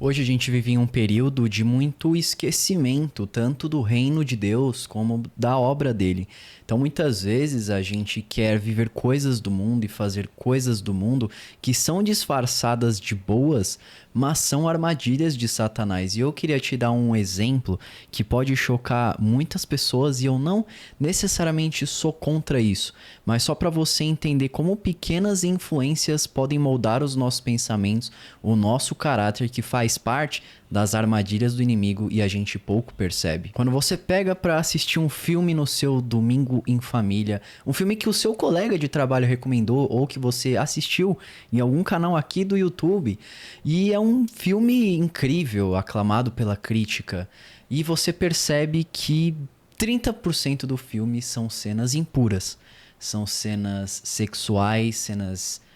Hoje a gente vive em um período de muito esquecimento, tanto do reino de Deus como da obra dele. Então, muitas vezes a gente quer viver coisas do mundo e fazer coisas do mundo que são disfarçadas de boas, mas são armadilhas de Satanás. E eu queria te dar um exemplo que pode chocar muitas pessoas e eu não necessariamente sou contra isso, mas só para você entender como pequenas influências podem moldar os nossos pensamentos, o nosso caráter que faz parte das armadilhas do inimigo e a gente pouco percebe. Quando você pega para assistir um filme no seu domingo em família, um filme que o seu colega de trabalho recomendou ou que você assistiu em algum canal aqui do YouTube, e é um filme incrível, aclamado pela crítica, e você percebe que 30% do filme são cenas impuras, são cenas sexuais, cenas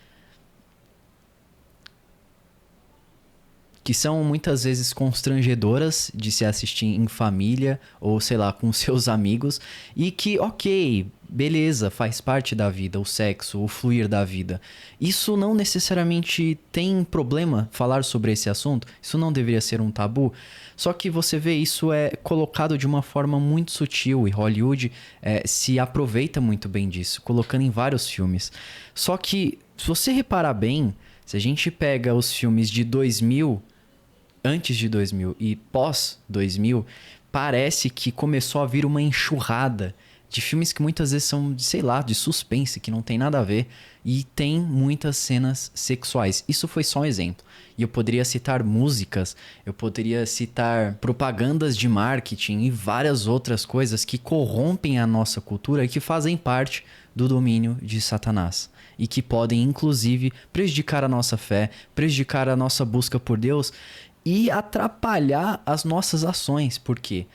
que são muitas vezes constrangedoras de se assistir em família ou, sei lá, com seus amigos, e que, ok, beleza, faz parte da vida, o sexo, o fluir da vida. Isso não necessariamente tem problema falar sobre esse assunto, isso não deveria ser um tabu, só que você vê isso é colocado de uma forma muito sutil e Hollywood se aproveita muito bem disso, colocando em vários filmes. Só que, se você reparar bem, se a gente pega os filmes de 2000, antes de 2000 e pós 2000, parece que começou a vir uma enxurrada de filmes que muitas vezes são, sei lá, de suspense, que não tem nada a ver, e tem muitas cenas sexuais. Isso foi só um exemplo. E eu poderia citar músicas, eu poderia citar propagandas de marketing e várias outras coisas que corrompem a nossa cultura e que fazem parte do domínio de Satanás. E que podem, inclusive, prejudicar a nossa fé, prejudicar a nossa busca por Deus e atrapalhar as nossas ações, porque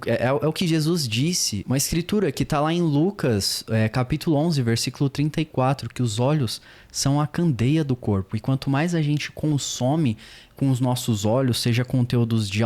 é o que Jesus disse, uma escritura que está lá em Lucas, capítulo 11, versículo 34, que os olhos são a candeia do corpo, e quanto mais a gente consome com os nossos olhos, seja conteúdos de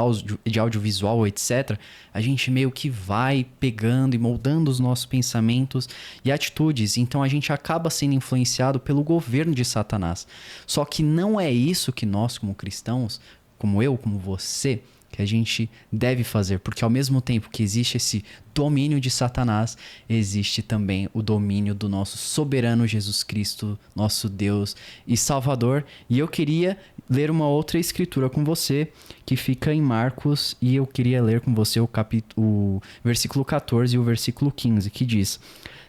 audiovisual, etc., a gente meio que vai pegando e moldando os nossos pensamentos e atitudes, então a gente acaba sendo influenciado pelo governo de Satanás. Só que não é isso que nós, como cristãos, como eu, como você, que a gente deve fazer, porque ao mesmo tempo que existe esse domínio de Satanás, existe também o domínio do nosso soberano Jesus Cristo, nosso Deus e Salvador. E eu queria ler uma outra escritura com você, que fica em Marcos, e eu queria ler com você o versículo 14 e o versículo 15, que diz: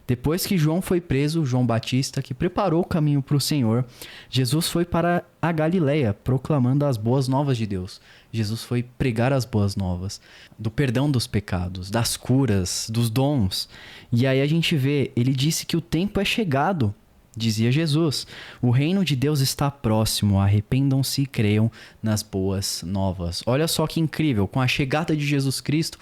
depois que João foi preso, João Batista, que preparou o caminho para o Senhor, Jesus foi para a Galileia, proclamando as boas novas de Deus. Jesus foi pregar as boas novas, do perdão dos pecados, das curas, dos dons. E aí a gente vê, ele disse que o tempo é chegado, dizia Jesus. O reino de Deus está próximo, arrependam-se e creiam nas boas novas. Olha só que incrível, com a chegada de Jesus Cristo,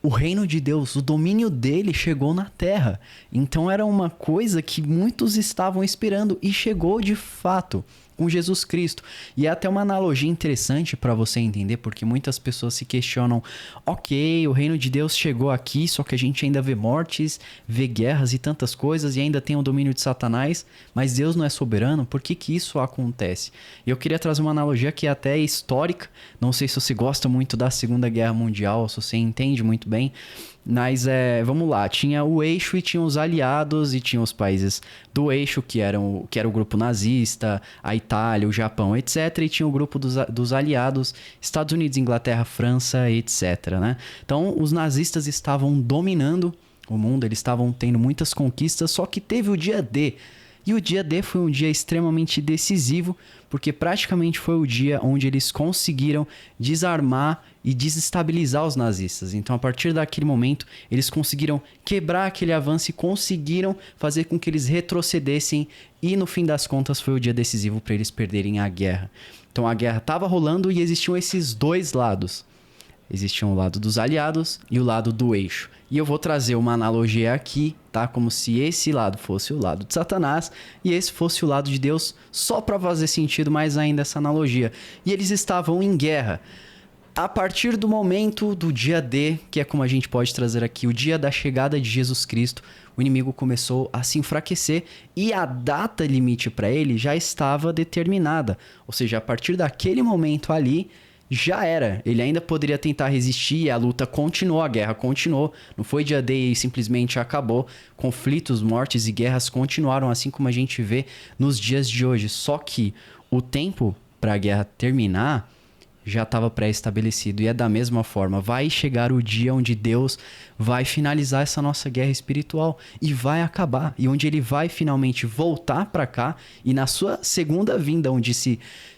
o reino de Deus, o domínio dele chegou na terra. Então era uma coisa que muitos estavam esperando e chegou de fato com Jesus Cristo. E é até uma analogia interessante para você entender, porque muitas pessoas se questionam: ok, o reino de Deus chegou aqui, só que a gente ainda vê mortes, vê guerras e tantas coisas, e ainda tem o domínio de Satanás, mas Deus não é soberano? Por que que isso acontece? E eu queria trazer uma analogia que é até histórica, não sei se você gosta muito da Segunda Guerra Mundial, se você entende muito bem, mas vamos lá, tinha o eixo e tinha os aliados e tinha os países do eixo que era o grupo nazista, a Itália, o Japão, etc. E tinha o grupo dos aliados, Estados Unidos, Inglaterra, França, etc. Né? Então os nazistas estavam dominando o mundo, eles estavam tendo muitas conquistas, só que teve o dia D. E o dia D foi um dia extremamente decisivo, porque praticamente foi o dia onde eles conseguiram desarmar e desestabilizar os nazistas. Então, a partir daquele momento, eles conseguiram quebrar aquele avanço e conseguiram fazer com que eles retrocedessem, e no fim das contas foi o dia decisivo para eles perderem a guerra. Então, a guerra estava rolando e existiam esses dois lados. Existia o lado dos aliados e o lado do eixo. E eu vou trazer uma analogia aqui, tá? Como se esse lado fosse o lado de Satanás e esse fosse o lado de Deus, só para fazer sentido mais ainda essa analogia. E eles estavam em guerra. A partir do momento do dia D, que é como a gente pode trazer aqui, o dia da chegada de Jesus Cristo, o inimigo começou a se enfraquecer e a data limite para ele já estava determinada. Ou seja, a partir daquele momento ali, já era. Ele ainda poderia tentar resistir e a luta continuou, a guerra continuou. Não foi dia D e simplesmente acabou. Conflitos, mortes e guerras continuaram, assim como a gente vê nos dias de hoje. Só que o tempo para a guerra terminar já estava pré-estabelecido. E é da mesma forma, vai chegar o dia onde Deus vai finalizar essa nossa guerra espiritual e vai acabar. E onde ele vai finalmente voltar para cá e na sua segunda vinda, onde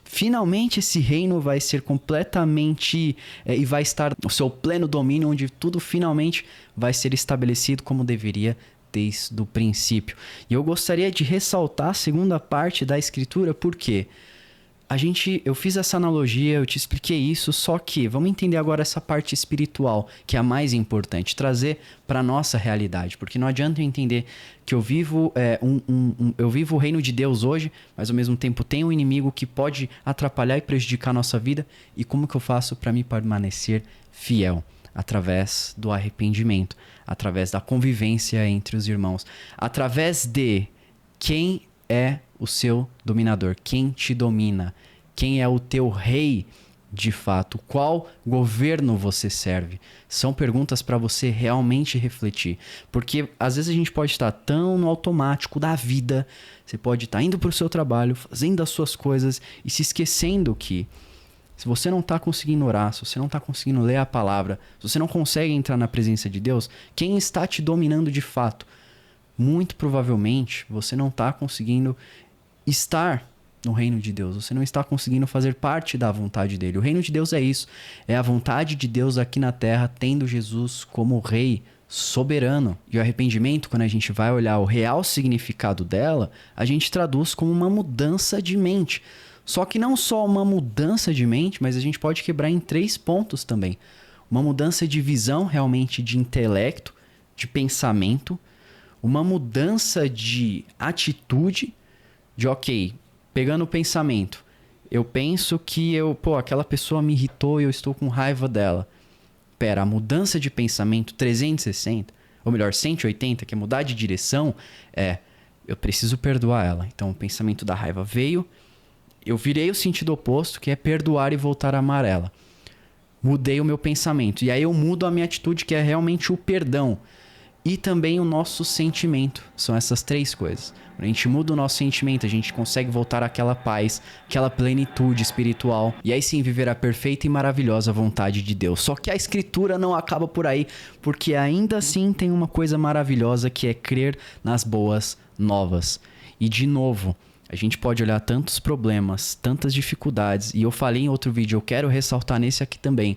finalmente esse reino vai ser completamente e vai estar no seu pleno domínio, onde tudo finalmente vai ser estabelecido como deveria desde o princípio. E eu gostaria de ressaltar a segunda parte da escritura, porque eu fiz essa analogia, eu te expliquei isso, só que vamos entender agora essa parte espiritual, que é a mais importante, trazer para a nossa realidade, porque não adianta eu entender que eu vivo eu vivo o reino de Deus hoje, mas ao mesmo tempo tem um inimigo que pode atrapalhar e prejudicar a nossa vida, e como que eu faço para me permanecer fiel? Através do arrependimento, através da convivência entre os irmãos, através de quem é o seu dominador, quem te domina, quem é o teu rei de fato, qual governo você serve. São perguntas para você realmente refletir, porque às vezes a gente pode estar tão no automático da vida, você pode estar indo para o seu trabalho, fazendo as suas coisas e se esquecendo que se você não está conseguindo orar, se você não está conseguindo ler a palavra, se você não consegue entrar na presença de Deus, quem está te dominando de fato? Muito provavelmente você não está conseguindo estar no reino de Deus. Você não está conseguindo fazer parte da vontade dele. O reino de Deus é isso. É a vontade de Deus aqui na terra, tendo Jesus como rei soberano. E o arrependimento, quando a gente vai olhar o real significado dela, a gente traduz como uma mudança de mente. Só que não só uma mudança de mente, mas a gente pode quebrar em 3 pontos também. Uma mudança de visão, realmente de intelecto, de pensamento. Uma mudança de atitude, de ok, pegando o pensamento. Eu penso que aquela pessoa me irritou e eu estou com raiva dela. Pera, a mudança de pensamento 360, ou melhor, 180, que é mudar de direção, eu preciso perdoar ela. Então o pensamento da raiva veio, eu virei o sentido oposto, que é perdoar e voltar a amar ela. Mudei o meu pensamento. E aí eu mudo a minha atitude, que é realmente o perdão. E também o nosso sentimento. São essas 3 coisas. Quando a gente muda o nosso sentimento, a gente consegue voltar àquela paz, aquela plenitude espiritual. E aí sim viver a perfeita e maravilhosa vontade de Deus. Só que a escritura não acaba por aí, porque ainda assim tem uma coisa maravilhosa, que é crer nas boas novas. E de novo, a gente pode olhar tantos problemas, tantas dificuldades. E eu falei em outro vídeo, eu quero ressaltar nesse aqui também.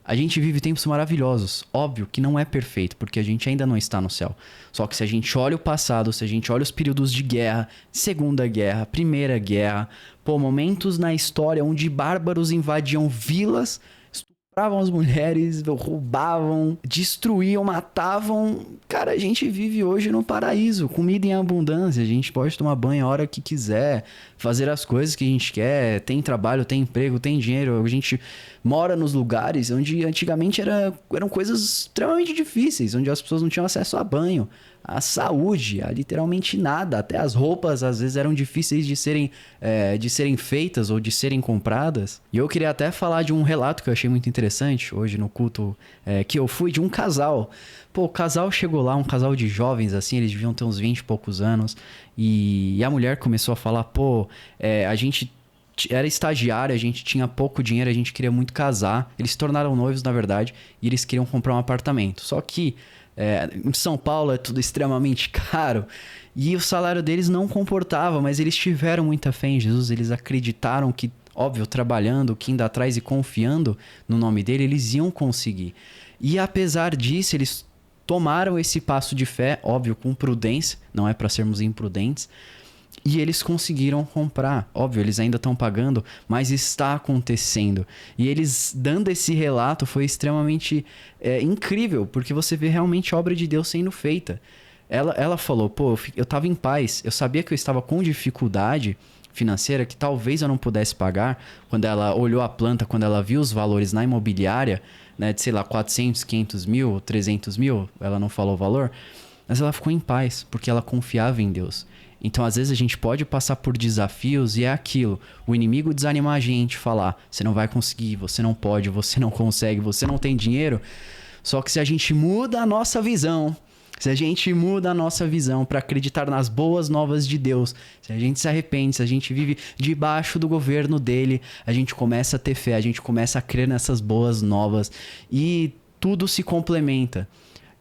A gente vive tempos maravilhosos. Óbvio que não é perfeito, porque a gente ainda não está no céu. Só que se a gente olha o passado, se a gente olha os períodos de guerra, Segunda Guerra, Primeira Guerra, momentos na história onde bárbaros invadiam vilas, estupravam as mulheres, roubavam, destruíam, matavam. Cara, a gente vive hoje no paraíso, comida em abundância, a gente pode tomar banho a hora que quiser, fazer as coisas que a gente quer, tem trabalho, tem emprego, tem dinheiro, a gente mora nos lugares onde antigamente eram coisas extremamente difíceis, onde as pessoas não tinham acesso a banho, a saúde, a literalmente nada. Até as roupas às vezes eram difíceis de serem feitas ou de serem compradas. E eu queria até falar de um relato que eu achei muito interessante hoje no culto que eu fui, de um casal. O casal chegou lá, um casal de jovens assim, eles deviam ter uns 20 e poucos anos, e a mulher começou a falar, a gente era estagiário, a gente tinha pouco dinheiro, a gente queria muito casar. Eles se tornaram noivos, na verdade, e eles queriam comprar um apartamento. Só que em São Paulo é tudo extremamente caro e o salário deles não comportava, mas eles tiveram muita fé em Jesus. Eles acreditaram que, óbvio, trabalhando, que indo atrás e confiando no nome dele, eles iam conseguir. E apesar disso, eles tomaram esse passo de fé, óbvio, com prudência, não é para sermos imprudentes. E eles conseguiram comprar. Óbvio, eles ainda estão pagando, mas está acontecendo. E eles dando esse relato foi extremamente incrível, porque você vê realmente a obra de Deus sendo feita. Ela falou, eu estava em paz, eu sabia que eu estava com dificuldade financeira que talvez eu não pudesse pagar, quando ela olhou a planta, quando ela viu os valores na imobiliária, né, de sei lá, 400, 500 mil, 300 mil, ela não falou o valor, mas ela ficou em paz, porque ela confiava em Deus. Então, às vezes, a gente pode passar por desafios e é aquilo. O inimigo desanimar a gente, falar, você não vai conseguir, você não pode, você não consegue, você não tem dinheiro. Só que se a gente muda a nossa visão, se a gente muda a nossa visão para acreditar nas boas novas de Deus, se a gente se arrepende, se a gente vive debaixo do governo dele, a gente começa a ter fé, a gente começa a crer nessas boas novas e tudo se complementa.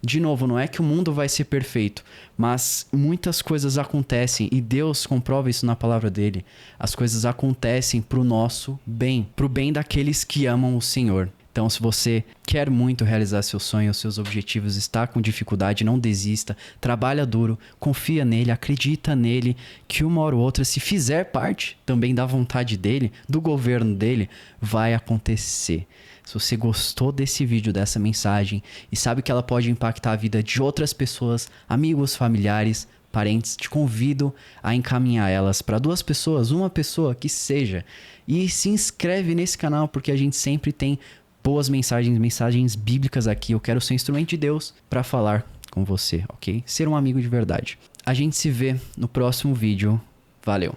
De novo, não é que o mundo vai ser perfeito, mas muitas coisas acontecem e Deus comprova isso na palavra dele. As coisas acontecem pro nosso bem, pro bem daqueles que amam o Senhor. Então, se você quer muito realizar seus sonhos, seus objetivos, está com dificuldade, não desista, trabalha duro, confia nele, acredita nele, que uma hora ou outra, se fizer parte também da vontade dele, do governo dele, vai acontecer. Se você gostou desse vídeo, dessa mensagem e sabe que ela pode impactar a vida de outras pessoas, amigos, familiares, parentes, te convido a encaminhar elas para 2 pessoas, uma pessoa que seja. E se inscreve nesse canal porque a gente sempre tem boas mensagens bíblicas aqui. Eu quero ser instrumento de Deus para falar com você, ok? Ser um amigo de verdade. A gente se vê no próximo vídeo. Valeu!